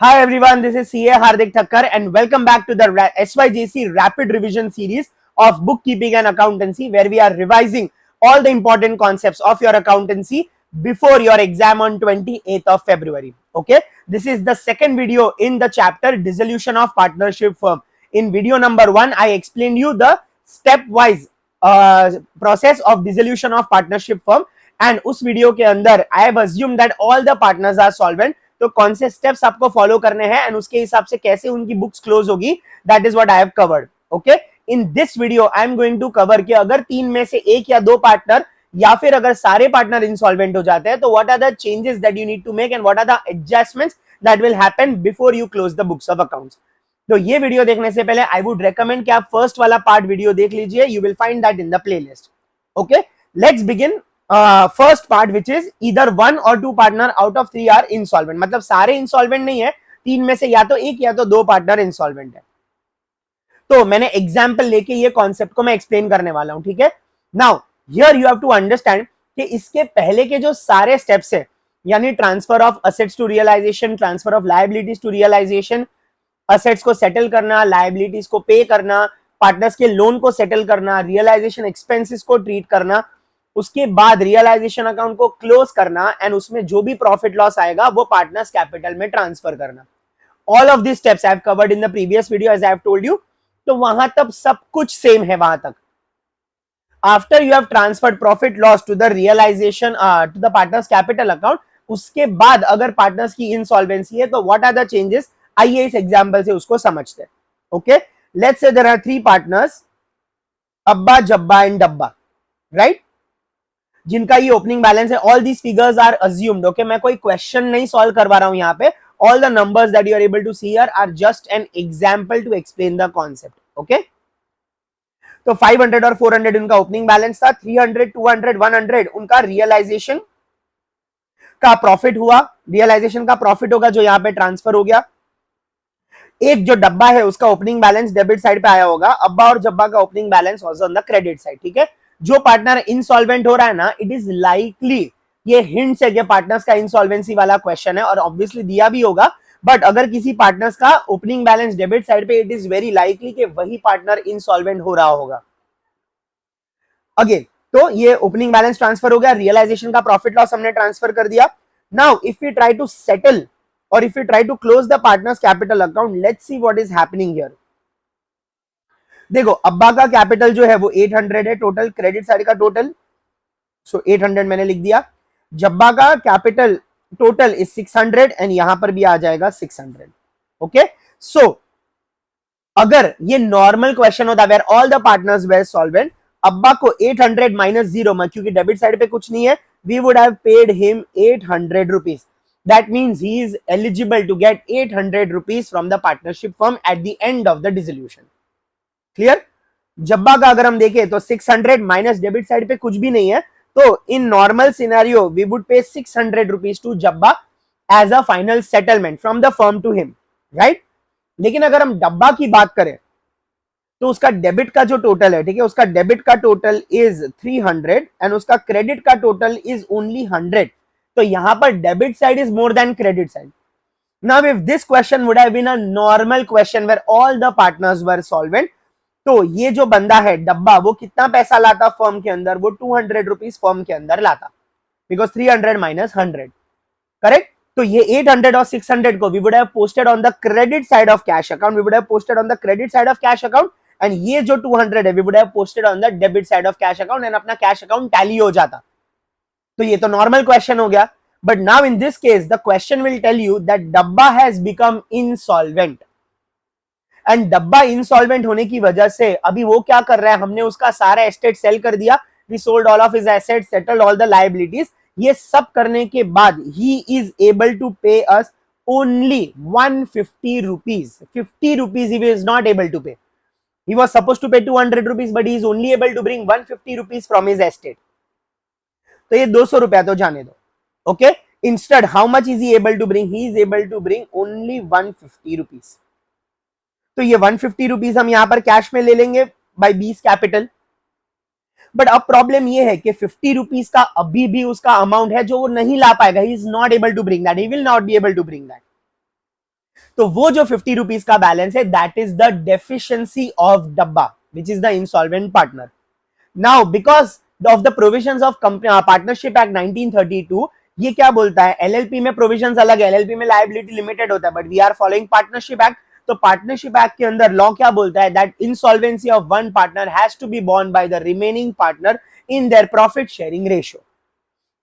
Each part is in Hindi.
Hi everyone, this is CA Hardik Thakkar and welcome back to the SYJC Rapid Revision series of Bookkeeping and Accountancy, where we are revising all the important concepts of your accountancy before your exam on 28th of February. Okay, this is the second video in the chapter Dissolution of Partnership Firm. In video number 1, I explained you the stepwise process of dissolution of partnership firm, and उस वीडियो के अंदर I have assumed that all the partners are solvent. तो कौन से स्टेप्स आपको फॉलो करने हैं एंड उसके हिसाब से कैसे उनकी बुक्स क्लोज होगी, that is what I have covered. Okay, in this video I am going to cover कि अगर तीन में से एक या दो पार्टनर या फिर अगर सारे पार्टनर इंसॉल्वेंट हो जाते हैं तो what are the changes that you need to make and what are the adjustments that will happen before you close the books of accounts. तो ये वीडियो देखने से पहले आई वुड रेकमेंड कि आप फर्स्ट वाला पार्ट वीडियो देख लीजिए. You will find that in the playlist. Okay, let's begin. First part which is either one or two partner out of three are insolvent. मतलब सारे इंसॉल्वेंट नहीं है, तीन में से या तो एक या तो दो पार्टनर इंसॉल्वेंट है. तो मैंने एग्जांपल लेके ये कॉन्सेप्ट को मैं एक्सप्लेन करने वाला हूं. ठीक है, now here you have to understand कि इसके पहले के जो सारे स्टेप्स है, यानी transfer of assets to realisation, transfer of liabilities to realisation, assets को सेटल करना, लायबिलिटीज को पे करना, पार्टनर्स के लोन को सेटल करना, रियलाइजेशन एक्सपेंसेस को ट्रीट करना, उसके बाद रियलाइजेशन अकाउंट को क्लोज करना एंड उसमें जो भी प्रॉफिट लॉस आएगा वो पार्टनर्स कैपिटल में ट्रांसफर करना. All of this steps I have covered in the previous video as I have told you. तो वहां तक सब कुछ सेम है. वहां तक after you have transferred profit loss to the realisation to the partners capital account, उसके बाद अगर पार्टनर्स की इंसॉल्वेंसी है तो व्हाट आर द चेंजेस, आइए इस एग्जांपल से उसको समझते हैं. Okay, let's say there are three partners, Abba, Jabba and Dabba, right, जिनका ये ओपनिंग बैलेंस है. All these figures are assumed. Okay, मैं कोई क्वेश्चन नहीं सॉल्व करवा रहा हूं यहाँ पे. All the numbers that you are able to see here are just an example to explain the concept. Okay, तो 500 और 400 उनका ओपनिंग बैलेंस था. 300, 200, 100 उनका रियलाइजेशन का प्रॉफिट हुआ. रियलाइजेशन का प्रॉफिट होगा जो यहाँ पे ट्रांसफर हो गया. एक जो डब्बा है उसका ओपनिंग बैलेंस डेबिट साइड पे आया होगा. अब्बा और जब्बा का opening balance was on the credit side. ठीक है, जो पार्टनर इंसॉल्वेंट हो रहा है ना, इट इज लाइकली, ये हिंट्स है कि पार्टनर्स का इंसॉल्वेंसी वाला क्वेश्चन है और ऑब्वियसली दिया भी होगा, बट अगर किसी पार्टनर्स का ओपनिंग बैलेंस डेबिट साइड पे, इट इज वेरी लाइकली कि वही पार्टनर इंसॉल्वेंट हो रहा होगा. अगेन, तो ये ओपनिंग बैलेंस ट्रांसफर हो गया, रियलाइजेशन का प्रॉफिट लॉस हमने ट्रांसफर कर दिया. Now if you try to settle or if you try to close the partners capital account, let's see what is happening here. देखो, अब्बा का कैपिटल जो है वो 800 है टोटल, क्रेडिट साइड का टोटल, सो 800 मैंने लिख दिया. जब्बा का कैपिटल टोटल इज 600 एंड यहां पर भी आ जाएगा 600. ओके, सो अगर ये नॉर्मल क्वेश्चन होता where all the partners were solvent, Abba को 800 माइनस 0, क्योंकि डेबिट साइड पे कुछ नहीं है, we would have paid him 800 rupees. That means he is eligible to get 800 rupees from the partnership firm at the end of the dissolution. Clear? Jabba का अगर हम देखें तो 600 माइनस डेबिट साइड पे कुछ भी नहीं है, तो in normal scenario we would pay 600 rupees to Jabba as a final settlement from the firm to him, right. लेकिन अगर हम डब्बा की बात करें तो उसका डेबिट का जो टोटल है, ठीक है, उसका डेबिट का टोटल इज 300 एंड उसका क्रेडिट का टोटल इज ओनली 100. तो यहां पर debit side is more than credit side. Now if this question would have been a normal question where all the partners were solvent, तो ये जो बंदा है डब्बा, वो कितना पैसा लाता फर्म के अंदर, वो 200 रुपीज फर्म के अंदर लाता, बिकॉज 300 माइनस 100, करेक्ट. तो ये 800 और 600 को we would have posted on the credit side of cash account, we would have posted on the credit side of cash account, and ये जो 200 है we would have posted on the debit side of cash account and अपना कैश अकाउंट टैली हो जाता. तो ये तो नॉर्मल क्वेश्चन हो गया. But now in this case, the question will tell you that Dabba has become insolvent. And Dabba insolvent होने की वजह से अभी वो क्या कर रहा है, हमने उसका सारा एस्टेट सेल कर दिया, we sold all of his assets, settled all the liabilities. ये सब करने के बाद he is able to pay us only 150 rupees. 50 rupees he is not able to pay. He was supposed to pay 200 rupees, but he is only able to bring 150 rupees from his estate. तो ये 200 रुपया तो जाने दो. Okay, instead how much is he able to bring? He is able to bring only 150 rupees. तो ये 150 रुपीज हम यहां पर कैश में ले लेंगे बाय बीस कैपिटल. बट अब प्रॉब्लम ये है कि 50 रुपीज का अभी भी उसका अमाउंट है जो वो नहीं ला पाएगा. He is not able to bring that, he will not be able to bring that. तो वो जो 50 रुपीज का बैलेंस है that is the deficiency of Dabba which is the insolvent partner. Now because of the provisions of partnership act 1932, ये क्या बोलता है, एलएलपी में प्रोविजंस अलग है, एलएलपी में लायबिलिटी लिमिटेड होता है, but we are following partnership act. तो पार्टनरशिप एक्ट के अंदर लॉ क्या बोलता है, that insolvency of one partner has to be borne by the remaining partner in their profit sharing ratio.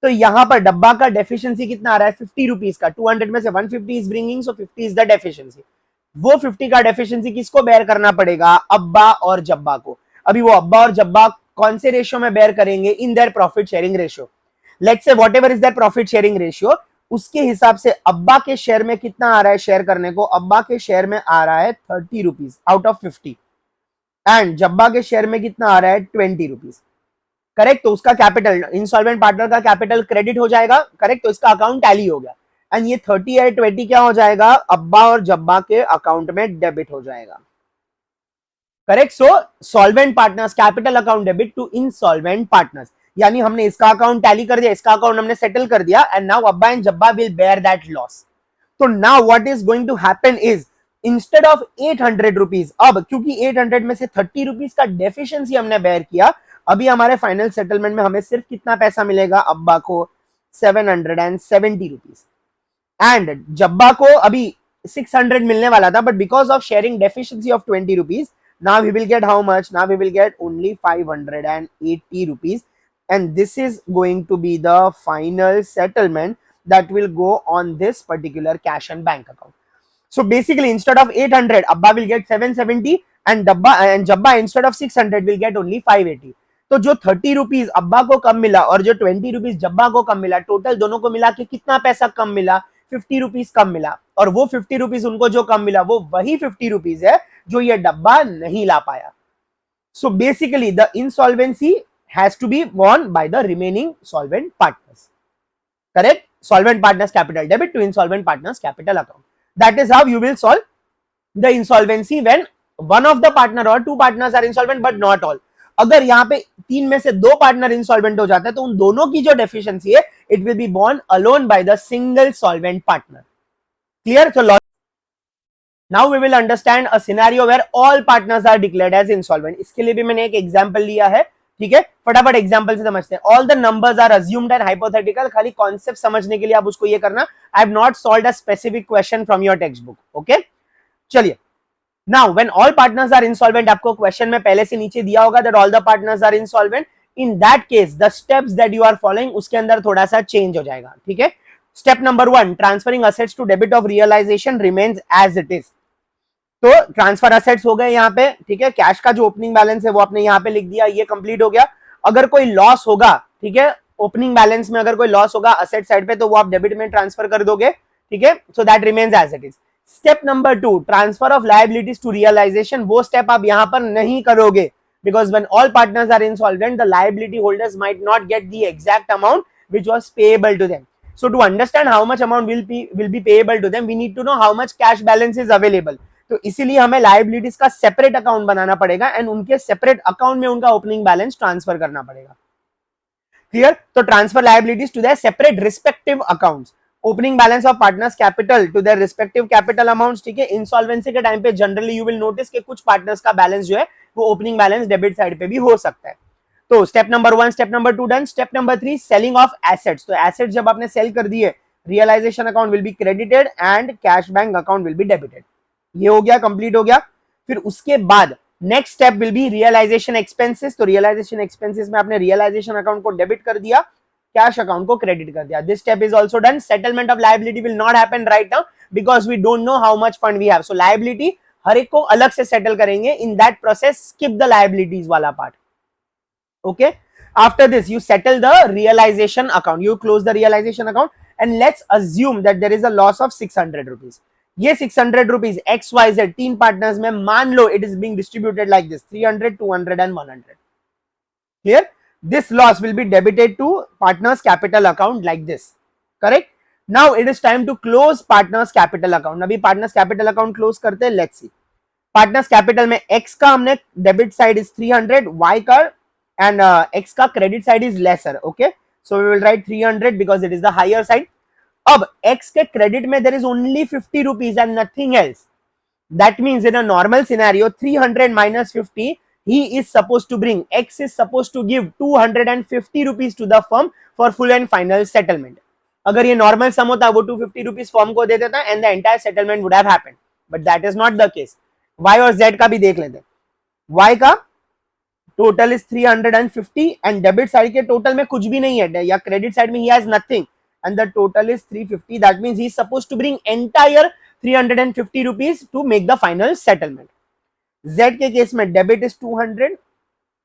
तो यहां पर डब्बा का डेफिशिएंसी कितना आ रहा है, 50 रुपीज का. 200 में से 150 is bringing, so 50 is the deficiency. वो 50 का डेफिशिएंसी किसको बेयर करना पड़ेगा, अब्बा और जब्बा को. अभी वो अब्बा और जब्बा कौन से रेशियो में बेयर करेंगे, इन their profit sharing ratio. Let's say whatever is there profit sharing ratio, उसके हिसाब से अब्बा के शेयर में कितना आ रहा है शेयर करने को, अब्बा के शेयर में आ रहा है 30 रुपीज आउट ऑफ 50 एंड जब्बा के शेयर में कितना आ रहा है 20 रुपीज. करेक्ट. तो उसका कैपिटल, इंसॉल्वेंट पार्टनर का कैपिटल क्रेडिट हो जाएगा. करेक्ट. तो इसका अकाउंट टैली हो गया एंड ये 30 और 20 क्या हो जाएगा, अब्बा और जब्बा के अकाउंट में डेबिट हो जाएगा. Correct. So solvent partners capital account debit to insolvent partners, यानी हमने इसका अकाउंट टैली कर दिया, इसका अकाउंट हमने सेटल कर दिया and now Abba and Jabba will bear that loss. तो now what is going to happen is, instead of 800 rupees, अब क्योंकि 800 में से 30 रुपीज का डेफिशिएंसी हमने बेयर किया, अभी हमारे फाइनल सेटलमेंट में हमें सिर्फ कितना पैसा मिलेगा, अब्बा को 770 रुपीज एंड जब्बा को अभी 600 मिलने वाला था, but because of sharing deficiency of 20 rupees, now we will get how much, now we will get only 580 rupees and this is going to be the final settlement that will go on this particular cash and bank account. So basically instead of 800 Abba will get 770 and Jabba instead of 600 will get only 580. तो जो 30 रुपीज अब्बा को कम मिला और जो 20 रुपीज जब्बा को कम मिला, टोटल दोनों को मिला के कितना पैसा कम मिला, 50 रुपीज कम मिला. और वो 50 रुपीज उनको जो कम मिला वो वही 50 रुपीज है जो ये डब्बा नहीं ला पाया. So basically the insolvency has to be borne by the remaining solvent partners. Correct. Solvent partners capital debit to insolvent partners capital account. That is how you will solve the insolvency when one of the partner or two partners are insolvent but not all. अगर यहाँ पे 3 में से 2 पार्टनर इंसॉल्वेंट हो जाता है तो उन दोनों की जो डेफिशिएंसी है it will be borne alone by the single solvent partner. Clear. तो now we will understand a scenario where all partners are declared as insolvent. इसके लिए भी मैंने एक एग्जांपल लिया है. ठीक है, फटाफट एग्जांपल से समझते हैं. All the numbers are assumed and hypothetical. खाली कॉन्सेप्ट समझने के लिए आप उसको ये करना. I have not solved a specific question from your textbook. Okay, चलिए. Now when all partners are insolvent, आपको क्वेश्चन में पहले से नीचे दिया होगा that all the partners are insolvent. In that case the steps that you are following उसके अंदर थोड़ा सा चेंज हो जाएगा. ठीक है. Step number 1, transferring assets to debit of realisation remains as it is. तो ट्रांसफर असेट्स हो गए यहाँ पे. ठीक है, कैश का जो ओपनिंग बैलेंस है वो आपने यहाँ पे लिख दिया, ये कंप्लीट हो गया. अगर कोई लॉस होगा, ठीक है, ओपनिंग बैलेंस में अगर कोई लॉस होगा असेट साइड पे तो वो आप डेबिट में ट्रांसफर कर दोगे. ठीक है, so that remains as it is. Step number 2, transfer of liabilities to realisation. वो स्टेप आप यहाँ पर नहीं करोगे because when all partners are insolvent the liability holders might not get the exact amount which was payable to them. So to understand how much amount will be payable to them we need to know how much cash balance is available. तो इसीलिए हमें लायबिलिटीज का सेपरेट अकाउंट बनाना पड़ेगा एंड उनके सेपरेट अकाउंट में उनका ओपनिंग बैलेंस ट्रांसफर करना पड़ेगा. क्लियर. तो transfer liabilities to their separate respective accounts. Opening balance of partners capital to their respective capital amounts. ठीक है, इंसॉल्वेंसी के टाइम पे जनरली यू विल नोटिस कि कुछ पार्टनर्स का बैलेंस जो है वो ओपनिंग बैलेंस डेबिट साइड पे भी हो सकता है. तो step number 1, step number 2 done. Step number 3, selling of assets. तो एसेट्स जब आपने सेल कर दिए, realisation account will be credited and cash bank account will be debited. ये हो गया, कंप्लीट हो गया. फिर उसके बाद next step will be realisation expenses. तो रियलाइजेशन एक्सपेंसेस में आपने रियलाइजेशन अकाउंट को डेबिट कर दिया, कैश अकाउंट को क्रेडिट कर दिया. This step is also done. Settlement of liability will not happen right now because we don't know how much fund we have. So liability हर एक को अलग से सेटल करेंगे. In that process skip the liabilities वाला part. Okay, after this you settle the realisation account, you close the realisation account and let's assume that there is a loss of 600 rupees. ये 600 रुपीज XYZ 3 पार्टनर्स में मान लो it is being distributed like this 300, 200 and 100. Clear. This loss will be debited to partners capital account like this. Correct. Now it is time to close partners capital account. अभी partners capital account close करते हैं. Let's see. Partners capital में X का हमने debit side is 300, Y का and X का credit side is lesser. Okay. So we will write 300 because it is the higher side. अब x के क्रेडिट में there is only 50 rupees and nothing else. That means in a normal scenario 300 minus 50, he is supposed to bring, x is supposed to give 250 rupees to the firm for full and final settlement. अगर ये normal sum होता वो 250 rupees firm को दे देता and the entire settlement would have happened, but that is not the case. y और z का भी देख लेते हैं. y का total is 350 and debit side के टोटल में कुछ भी नहीं है या क्रेडिट साइड में ही has nothing and the total is 350. That means he is supposed to bring entire 350 rupees to make the final settlement. Z के केस में debit is 200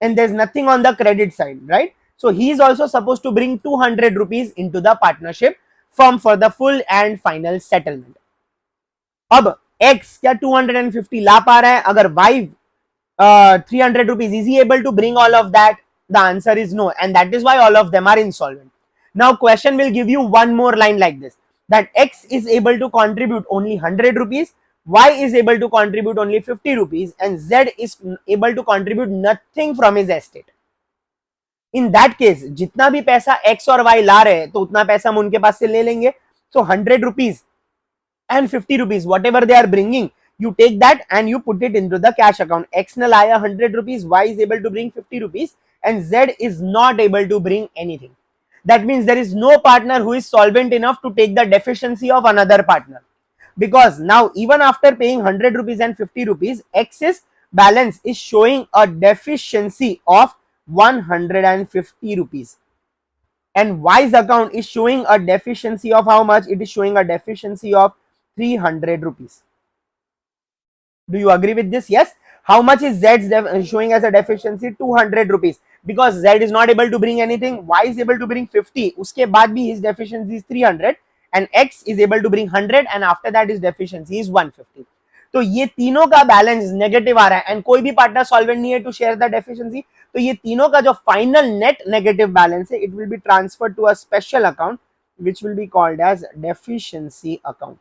and there's nothing on the credit side, right? So he is also supposed to bring 200 rupees into the partnership firm for the full and final settlement. अब X क्या 250 ला पा रहा है? अगर Y 300 rupees, is he able to bring all of that? The answer is no, and that is why all of them are insolvent. Now question will give you one more line like this, that X is able to contribute only 100 rupees, Y is able to contribute only 50 rupees, and Z is able to contribute nothing from his estate. In that case, जितना भी पैसा X और Y ला रहे हैं तो उतना पैसा हम उनके पास से ले लेंगे. So 100 rupees and 50 rupees, whatever they are bringing, you take that and you put it into the cash account. X ne laya 100 rupees, Y is able to bring 50 rupees, and Z is not able to bring anything. That means there is no partner who is solvent enough to take the deficiency of another partner. Because now even after paying 100 rupees and 50 rupees, X's balance is showing a deficiency of 150 rupees. And Y's account is showing a deficiency of how much? It is showing a deficiency of 300 rupees. Do you agree with this? Yes. How much is Z showing as a deficiency? 200 rupees. Because Z is not able to bring anything, Y is able to bring 50. Uske baad bhi his deficiency is 300 and X is able to bring 100 and after that his deficiency is 150. तो ये तीनों का बैलेंस नेगेटिव आ रहा है एंड कोई भी पार्टनर सॉल्वेंट नहीं है टू शेयर द डेफिशिएंसी. तो ये तीनों का जो फाइनल नेट नेगेटिव बैलेंस है, it will be transferred to a special account which will be called as deficiency account.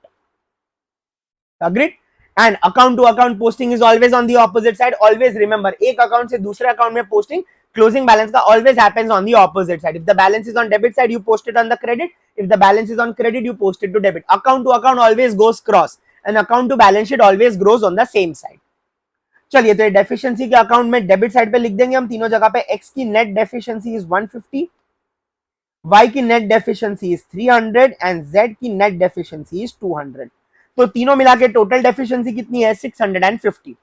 Agreed? And account to account posting is always on the opposite side. Always remember, एक account से दूसरे account में posting closing balance का always happens on the opposite side. If the balance is on debit side, you post it on the credit. If the balance is on credit, you post it to debit. Account to account always goes cross, and account to balance sheet always grows on the same side. चलिए तो ये डेफिशिएंसी के अकाउंट में डेबिट साइड पे लिख देंगे हम तीनों जगह पे. X की नेट डेफिशिएंसी इज 150, Y की net deficiency is 300 and Z की नेट डेफिशिएंसी इज 200. तो तीनों मिला के टोटल डेफिशिएंसी कितनी है? 650.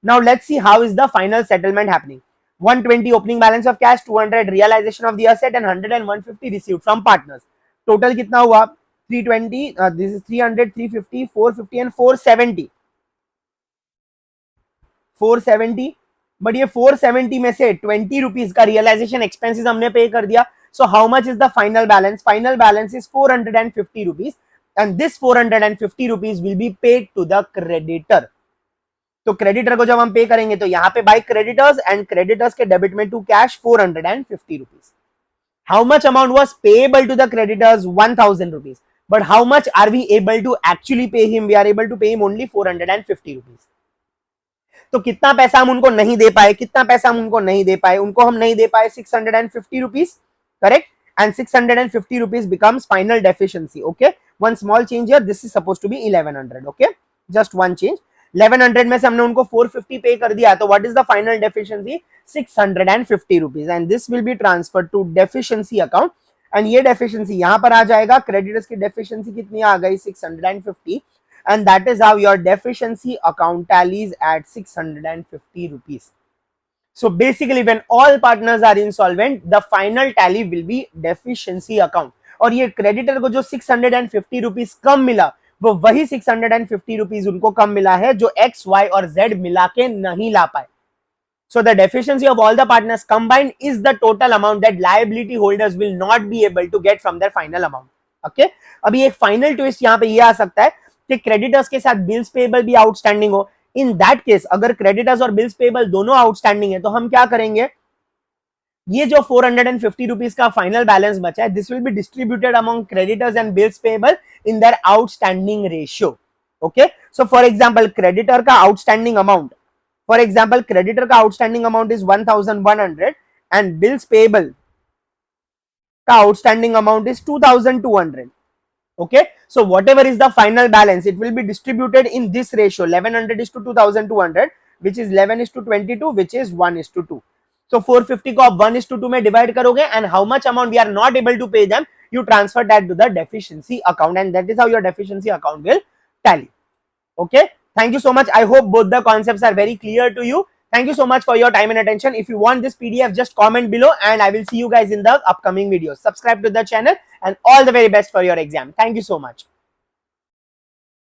Now let's see how is the final settlement happening. 120 opening balance of cash, 200 realisation of the asset and 100 and 150 received from partners. Total कितना हुआ? 320, दिस इज 300, 350, 450 एंड 470. 470. बट ये 470 में से 20 रुपीज का रियलाइजेशन एक्सपेंसेस हमने पे कर दिया. So how much is the final balance? Final balance is 450 rupees and this 450 rupees will be paid to the creditor. तो क्रेडिटर को जब हम पे करेंगे तो यहाँ पे बाय क्रेडिटर्स एंड क्रेडिटर्स के डेबिट में to cash 450 rupees. How much amount was payable to the creditors? 1000 rupees. But how much are we able to actually pay him? We are able to pay him only 450 rupees. तो कितना पैसा हम उनको नहीं दे पाए? कितना पैसा हम उनको नहीं दे पाए? उनको हम नहीं दे पाए 650 rupees, correct? And 650 rupees becomes final deficiency. Okay, one small change here, this is supposed to be 1100. Okay, just one change. 1100 में से हमने उनको 450 पे कर दिया, तो what is the final deficiency? 650 rupees, and this will be transferred to deficiency account. and ये deficiency यहाँ पर आ जाएगा. creditors की deficiency कितनी आ गई? 650, and that is how your deficiency account tallies at 650 rupees. So basically when all partners are insolvent, the final tally will be deficiency account. और ये creditor को जो 650 rupees कम मिला, वो वही 650 rupees उनको कम मिला है जो X, Y और Z मिला के नहीं ला पाए. So the deficiency of all the partners combined is the total amount that liability holders will not be able to get from their final amount. Okay? अभी एक final twist यहाँ पे ये आ सकता है कि creditors के साथ bills payable भी outstanding हो. इन दैट केस अगर क्रेडिटर्स और बिल्स पेबल दोनों आउटस्टैंडिंग है तो हम क्या करेंगे? ये जो 450 रुपीज का फाइनल बैलेंस बचा है, this will be distributed among creditors and bills payable in their outstanding ratio. Okay, so for example creditor का outstanding amount, is 1100 and bills payable का outstanding amount is 2200. Okay, so whatever is the final balance, it will be distributed in this ratio 1100 is to 2200, which is 11 is to 22, which is 1 is to 2. So 450 को आप 1 is to 2 में divide करोगे, and how much amount we are not able to pay them, you transfer that to the deficiency account, and that is how your deficiency account will tally. Okay, thank you so much. I hope both the concepts are very clear to you. Thank you so much for your time and attention. If you want this PDF, just comment below, and I will see you guys in the upcoming videos. Subscribe to the channel, and all the very best for your exam. Thank you so much.